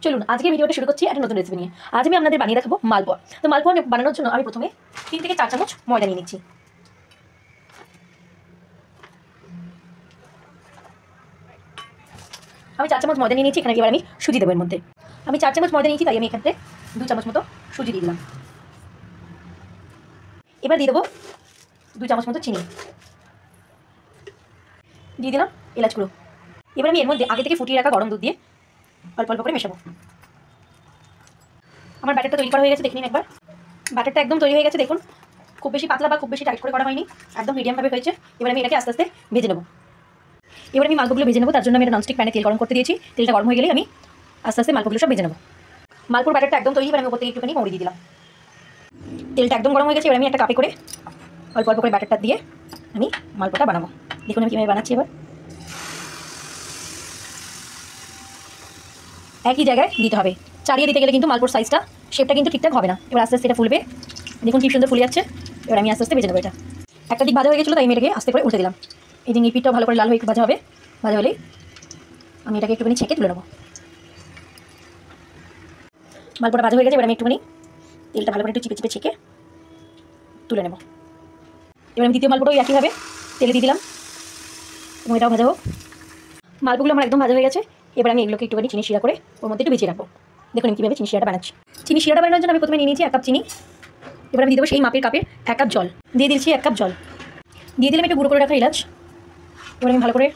চলুন আজকে ভিডিওটা শুরু করছি একটা নতুন রেসিপি নিয়ে। আজ আমি আপনাদের বানিয়ে দেখাবো মালপোয়া। তো মালপোয়া বানানোর জন্য আমি প্রথমে 3 থেকে 4 চামচ ময়দা নিয়ে নিচ্ছি। আমি 4 চামচ ময়দা নিয়ে নিচ্ছি। এখানে এবার আমি সুজি দেবো এর মধ্যে। আমি 4 চামচ ময়দা নিয়েছি, তাই আমি এখানে 2 চামচ মতো সুজি দিয়ে দিলাম। এবার দিয়ে দেবো 2 চামচ মতো চিনি, দিয়ে দিলাম এলাচ গুঁড়ো। এবার আমি এর মধ্যে আগে থেকে ফুটিয়ে রাখা গরম দুধ দিয়ে অল্প অল্প করে মেশাবো। আমার ব্যাটারটা তৈরি করা হয়ে গেছে, দেখে নিন একবার। ব্যাটারটা একদম তৈরি হয়ে গেছে, দেখুন। খুব বেশি পাতলা বা খুব বেশি টাইট করে করা হয়নি, একদম মিডিয়ামভাবে হয়েছে। এবার আমি এটাকে আস্তে আস্তে ভেজে নেবো। এবার আমি মালপোগুলো ভেজে নেবো। তার জন্য আমি একটা ননস্টিক প্যানে তেল গরম করতে দিয়েছি। তেলটা গরম হয়ে গেলে আমি আস্তে আস্তে মালপোগুলো সব ভেজে নেবো। মালপোর ব্যাটারটা একদম তৈরি। এবার আমি ওপর থেকে একটুখানি মৌরি দিয়ে দিলাম। তেলটা একদম গরম হয়ে গেছে। এবার আমি একটা কাপে করে অল্প অল্প করে ব্যাটারটা দিয়ে আমি মালপোটা বানাবো। দেখুন আমি কীভাবে বানাচ্ছি। এবার একই জায়গায় দিতে হবে, চালিয়ে দিতে গেলে কিন্তু মালপোর সাইজটা শেপটা কিন্তু ঠিকঠাক হবে না। এবার আস্তে আস্তে এটা ফুলবে, দেখুন কি সুন্দর ফুলে যাচ্ছে। এবার আমি আস্তে আস্তে ভেজে নেবো। এটা একটা দিক ভাজা হয়ে গেছিলো, তাই আমি এটাকে আস্তে করে উল্টে দিলাম। এই যে পিঠটাও ভালো করে লাল হয়ে ভাজা হবে। ভাজা হলেই আমি এটাকে একটুখানি ছেঁকে তুলে নেবো। মালপোটা ভাজা হয়ে গেছে। এবার আমি একটুখানি তেলটা ভালো করে একটু চিপে চিপে ছেঁকে তুলে নেবো। এবার আমি দ্বিতীয় মালপোটাও একইভাবে তেলে দিয়ে দিলাম এবং এটাও ভাজা হোক। মালপোগুলো আমার একদম ভাজা হয়ে গেছে। এবার আমি এগুলোকে একটুখানি চিনি শিরা করে ওর মধ্যে একটু ভিজিয়ে রাখবো। দেখুন আমি কীভাবে চিনি শিরাটা বানাচ্ছি। চিনি শিরাটা বানানোর জন্য আমি প্রথমে নিয়ে নিয়েছি 1 কাপ চিনি। এবার আমি দিয়ে দেবো সেই মাপের কাপে 1 কাপ জল। দিয়ে দিচ্ছি 1 কাপ জল। দিয়ে দিলাম একটু গুঁড়ো করে রাখা এলাচ। এবার আমি ভালো করে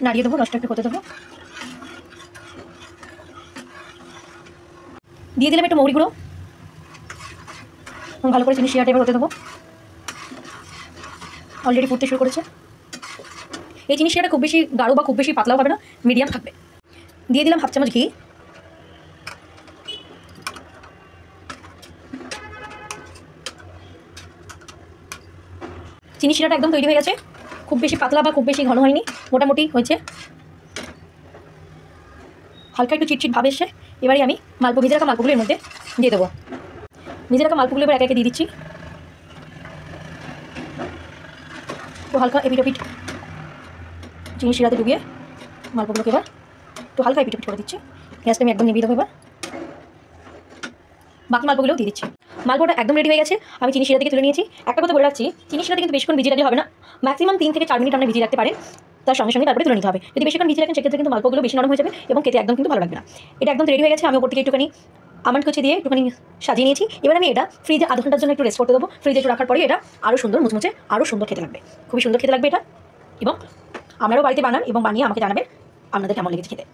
নাড়িয়ে দেবো, নষ্ট একটু হতে দেবো। দিয়ে দিলাম একটু মৌরি গুঁড়ো এবং ভালো করে চিনি শিরাটা এবার হতে দেবো। অলরেডি ফুটতে শুরু করেছে। এই চিনি শিরাটা খুব বেশি গাঢ় বা খুব বেশি পাতলাও হবে না, মিডিয়াম থাকবে। দিয়ে দিলাম 1/2 চামচ ঘি। চিনি শিরাটা একদম তৈরি হয়ে গেছে, খুব বেশি পাতলা বা খুব বেশি ঘন হয়নি, মোটামুটি হয়েছে। হালকা একটু চিটচিট ভাব এসে এবারে আমি ভেজে রাখা মালপোগুলো এর মধ্যে দিয়ে দেবো। ভেজে রাখা মালপোগুলো এবার একে একে দিয়ে দিচ্ছি। তো হালকা এপিট চিনি শিরাতে ডুবিয়ে মালপোগুলোকে এবার তো হালকা এপিট করে দিচ্ছি। গ্যাসটা আমি একদম নিভিয়ে দেবো। এবার বাকি মালপোগুলোও দিয়ে দিচ্ছি। মালপোটা একদম রেডি হয়ে গেছে। আমি চিনি শিরা থেকে তুলে নিয়েছি। একটা কথা বলে রাখছি, চিনি শিরাতে কিন্তু বেশিক্ষণ ভিজিয়ে রাখলে হবে না, ম্যাক্সিমাম 3 থেকে 4 মিনিট আমরা ভিজিয়ে রাখতে পারেন। তার সঙ্গে সঙ্গে তারপরে তুলে নিতে হবে। যদি বেশিক্ষণ ভিজিয়ে রাখেন সেক্ষেত্রে কিন্তু মালপোগুলো বেশি নরম হয়ে যাবে এবং খেতে একদম কিন্তু ভালো লাগবে না। এটা একদম রেডি হয়ে গেছে। আমি ওপর থেকে একটুখানি আমন্ড কুচি দিয়ে একটুখানি সাজিয়ে নিয়েছি। এবার আমি এটা ফ্রিজে আধ ঘন্টার জন্য একটু রেস্ট করতে দেবো। ফ্রিজে একটু রাখার পরে এটা আরও সুন্দর মুচমুচে আরও সুন্দর খেতে লাগবে, খুবই সুন্দর খেতে লাগবে এটা। এবং আপনারাও বাড়িতে বানান এবং বানিয়ে আমাকে জানাবেন আপনাদের কেমন লেগেছে খেতে।